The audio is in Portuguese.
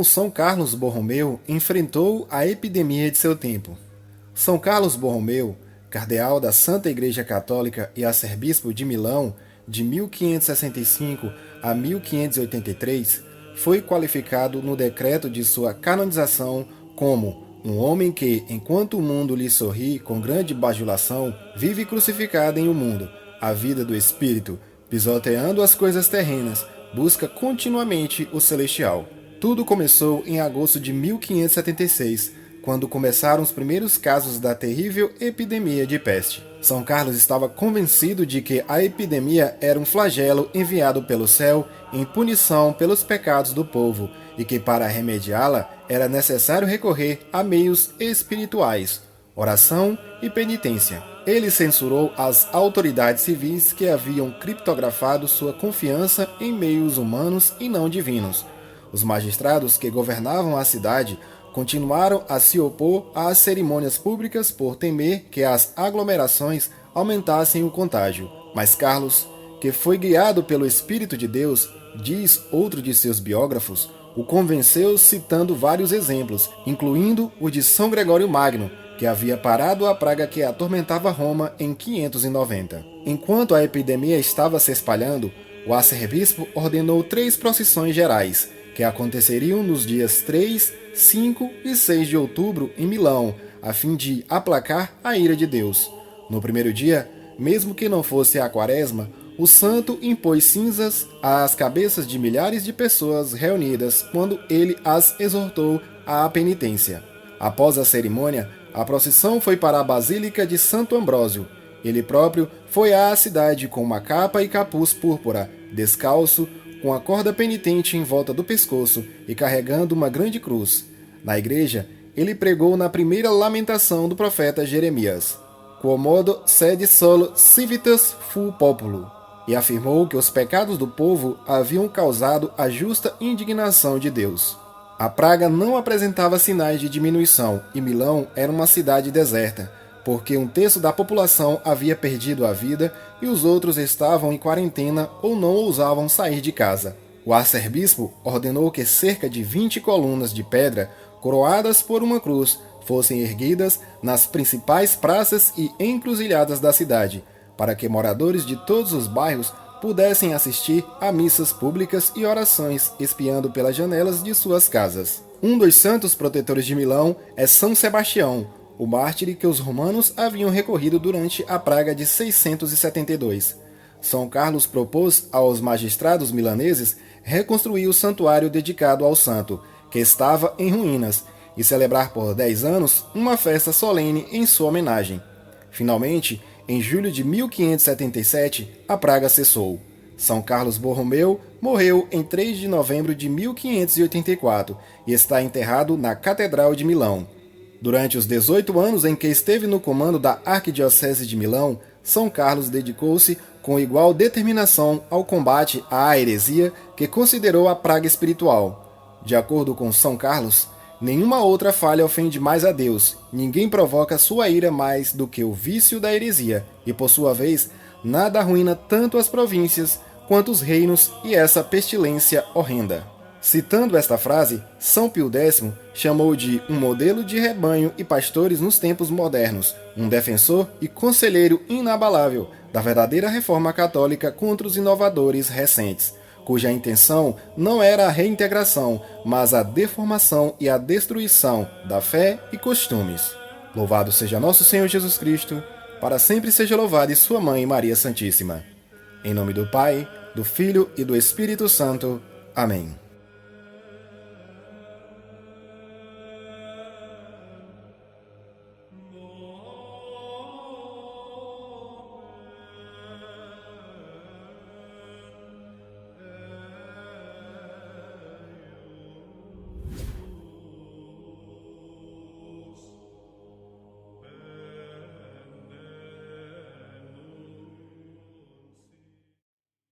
como São Carlos Borromeu enfrentou a epidemia de seu tempo. São Carlos Borromeu, cardeal da Santa Igreja Católica e arcebispo de Milão de 1565 a 1583, foi qualificado no decreto de sua canonização como um homem que, enquanto o mundo lhe sorri com grande bajulação, vive crucificado em o mundo, a vida do espírito, pisoteando as coisas terrenas, busca continuamente o celestial. Tudo começou em agosto de 1576, quando começaram os primeiros casos da terrível epidemia de peste. São Carlos estava convencido de que a epidemia era um flagelo enviado pelo céu em punição pelos pecados do povo e que para remediá-la era necessário recorrer a meios espirituais, oração e penitência. Ele censurou as autoridades civis que haviam criptografado sua confiança em meios humanos e não divinos. Os magistrados que governavam a cidade continuaram a se opor às cerimônias públicas por temer que as aglomerações aumentassem o contágio. Mas Carlos, que foi guiado pelo Espírito de Deus, diz outro de seus biógrafos, o convenceu citando vários exemplos, incluindo o de São Gregório Magno, que havia parado a praga que atormentava Roma em 590. Enquanto a epidemia estava se espalhando, o arcebispo ordenou 3 procissões gerais, que aconteceriam nos dias 3, 5 e 6 de outubro em Milão, a fim de aplacar a ira de Deus. No primeiro dia, mesmo que não fosse a quaresma, o santo impôs cinzas às cabeças de milhares de pessoas reunidas quando ele as exortou à penitência. Após a cerimônia, a procissão foi para a Basílica de Santo Ambrósio. Ele próprio foi à cidade com uma capa e capuz púrpura, descalço, com a corda penitente em volta do pescoço e carregando uma grande cruz. Na igreja, ele pregou na primeira lamentação do profeta Jeremias, Quomodo sed solo civitas fu populo, e afirmou que os pecados do povo haviam causado a justa indignação de Deus. A praga não apresentava sinais de diminuição e Milão era uma cidade deserta, porque 1/3 da população havia perdido a vida e os outros estavam em quarentena ou não ousavam sair de casa. O arcebispo ordenou que cerca de 20 colunas de pedra, coroadas por uma cruz, fossem erguidas nas principais praças e encruzilhadas da cidade, para que moradores de todos os bairros pudessem assistir a missas públicas e orações espiando pelas janelas de suas casas. Um dos santos protetores de Milão é São Sebastião, o mártir que os romanos haviam recorrido durante a praga de 672. São Carlos propôs aos magistrados milaneses reconstruir o santuário dedicado ao santo, que estava em ruínas, e celebrar por 10 anos uma festa solene em sua homenagem. Finalmente, em julho de 1577, a praga cessou. São Carlos Borromeu morreu em 3 de novembro de 1584 e está enterrado na Catedral de Milão. Durante os 18 anos em que esteve no comando da Arquidiocese de Milão, São Carlos dedicou-se com igual determinação ao combate à heresia que considerou a praga espiritual. De acordo com São Carlos, nenhuma outra falha ofende mais a Deus, ninguém provoca sua ira mais do que o vício da heresia, e por sua vez, nada arruína tanto as províncias quanto os reinos e essa pestilência horrenda. Citando esta frase, São Pio X chamou de um modelo de rebanho e pastores nos tempos modernos, um defensor e conselheiro inabalável da verdadeira reforma católica contra os inovadores recentes, cuja intenção não era a reintegração, mas a deformação e a destruição da fé e costumes. Louvado seja nosso Senhor Jesus Cristo, para sempre seja louvado e sua Mãe Maria Santíssima. Em nome do Pai, do Filho e do Espírito Santo. Amém.